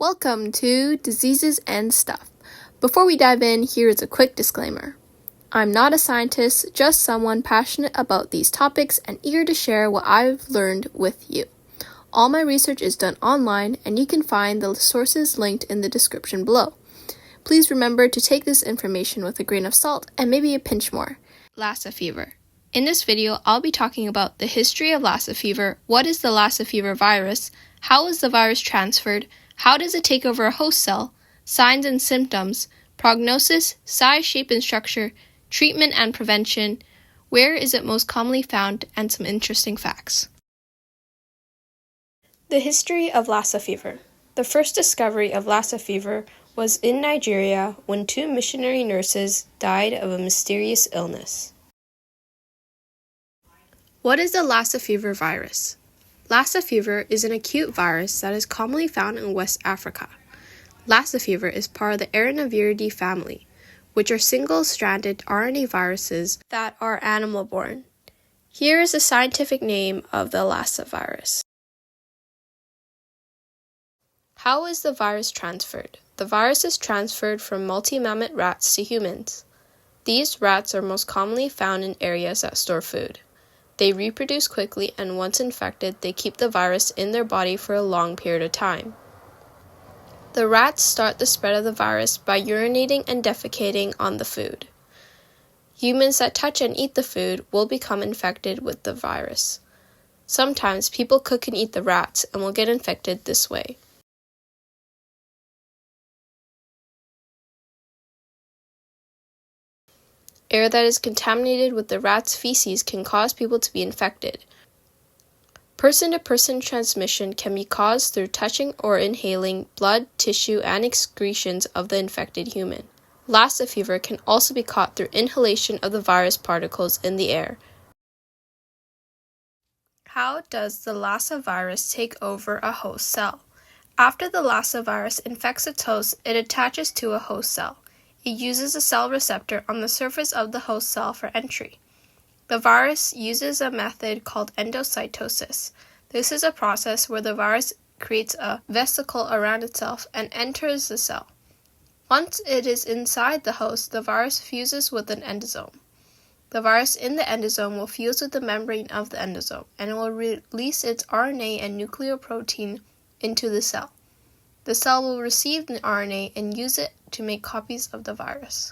Welcome to Diseases and Stuff. Before we dive in, here is a quick disclaimer. I'm not a scientist, just someone passionate about these topics and eager to share what I've learned with you. All my research is done online, and you can find the sources linked in the description below. Please remember to take this information with a grain of salt and maybe a pinch more. Lassa Fever. In this video, I'll be talking about the history of Lassa Fever, what is the Lassa Fever virus, how is the virus transferred, how does it take over a host cell, signs and symptoms, prognosis, size, shape, and structure, treatment and prevention, where is it most commonly found, and some interesting facts. The history of Lassa Fever. The first discovery of Lassa Fever was in Nigeria when 2 missionary nurses died of a mysterious illness. What is the Lassa Fever virus? Lassa fever is an acute virus that is commonly found in West Africa. Lassa fever is part of the Arinaviridae family, which are single-stranded RNA viruses that are animal-borne. Here is the scientific name of the Lassa virus. How is the virus transferred? The virus is transferred from multi-mammoth rats to humans. These rats are most commonly found in areas that store food. They reproduce quickly, and once infected, they keep the virus in their body for a long period of time. The rats start the spread of the virus by urinating and defecating on the food. Humans that touch and eat the food will become infected with the virus. Sometimes people cook and eat the rats and will get infected this way. Air that is contaminated with the rat's feces can cause people to be infected. Person-to-person transmission can be caused through touching or inhaling blood, tissue, and excretions of the infected human. Lassa fever can also be caught through inhalation of the virus particles in the air. How does the Lassa virus take over a host cell? After the Lassa virus infects its host, it attaches to a host cell. It uses a cell receptor on the surface of the host cell for entry. The virus uses a method called endocytosis. This is a process where the virus creates a vesicle around itself and enters the cell. Once it is inside the host, the virus fuses with an endosome. The virus in the endosome will fuse with the membrane of the endosome, and it will release its RNA and nucleoprotein into the cell. The cell will receive the RNA and use it to make copies of the virus.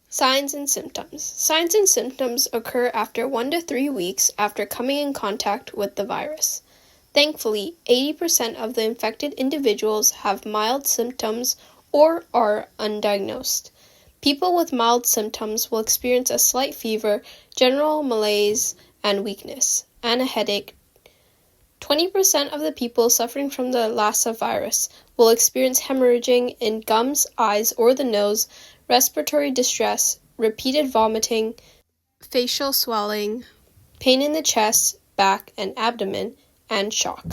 Signs and symptoms. Signs and symptoms occur after 1 to 3 weeks after coming in contact with the virus. Thankfully, 80% of the infected individuals have mild symptoms or are undiagnosed. People with mild symptoms will experience a slight fever, general malaise, and weakness, and a headache. 20% of the people suffering from the Lassa virus will experience hemorrhaging in gums, eyes, or the nose, respiratory distress, repeated vomiting, facial swelling, pain in the chest, back, and abdomen, and shock.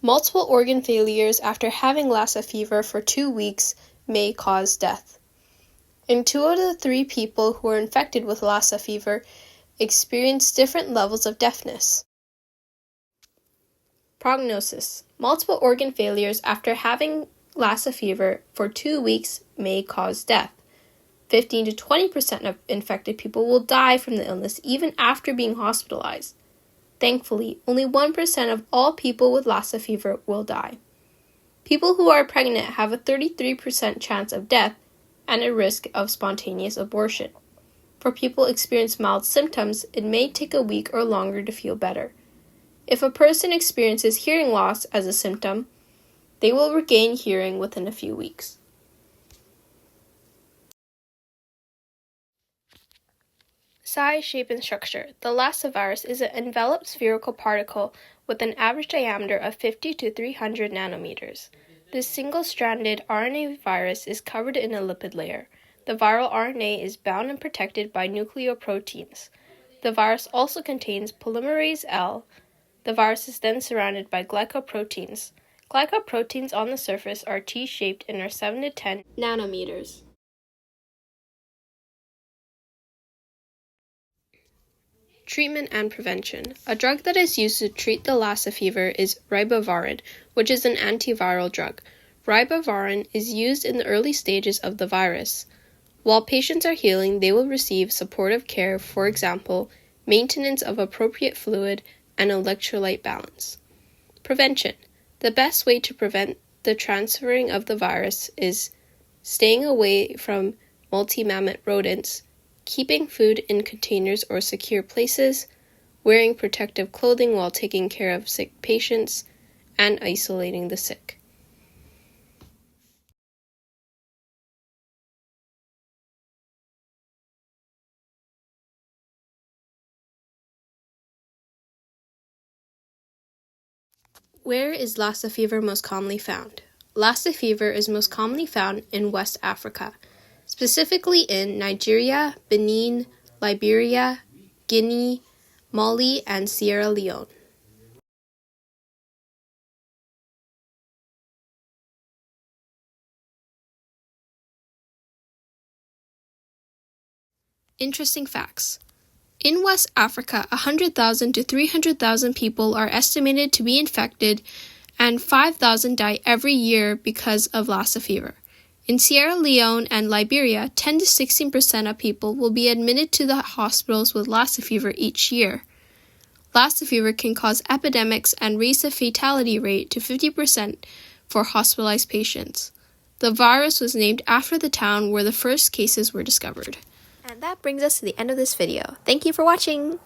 Multiple organ failures after having Lassa fever for 2 weeks may cause death. And 2 out of the 3 people who are infected with Lassa fever experience different levels of deafness. Prognosis. Multiple organ failures after having Lassa fever for 2 weeks may cause death. 15 to 20% of infected people will die from the illness even after being hospitalized. Thankfully, only 1% of all people with Lassa fever will die. People who are pregnant have a 33% chance of death and a risk of spontaneous abortion. For people experiencing mild symptoms, it may take a week or longer to feel better. If a person experiences hearing loss as a symptom, they will regain hearing within a few weeks. Size, shape, and structure. The Lassa virus is an enveloped spherical particle with an average diameter of 50 to 300 nanometers. This single-stranded RNA virus is covered in a lipid layer. The viral RNA is bound and protected by nucleoproteins. The virus also contains polymerase L. The virus is then surrounded by glycoproteins. Glycoproteins on the surface are T-shaped and are 7 to 10 nanometers. Treatment and prevention. A drug that is used to treat the Lassa fever is ribavirin, which is an antiviral drug. Ribavirin is used in the early stages of the virus. While patients are healing, they will receive supportive care, for example, maintenance of appropriate fluid and electrolyte balance. Prevention. The best way to prevent the transferring of the virus is staying away from multi-mammat rodents, keeping food in containers or secure places, wearing protective clothing while taking care of sick patients, and isolating the sick. Where is Lassa fever most commonly found? Lassa fever is most commonly found in West Africa, specifically in Nigeria, Benin, Liberia, Guinea, Mali, and Sierra Leone. Interesting facts. In West Africa, 100,000 to 300,000 people are estimated to be infected, and 5,000 die every year because of Lassa fever. In Sierra Leone and Liberia, 10 to 16% of people will be admitted to the hospitals with Lassa fever each year. Lassa fever can cause epidemics and raise the fatality rate to 50% for hospitalized patients. The virus was named after the town where the first cases were discovered. And that brings us to the end of this video. Thank you for watching!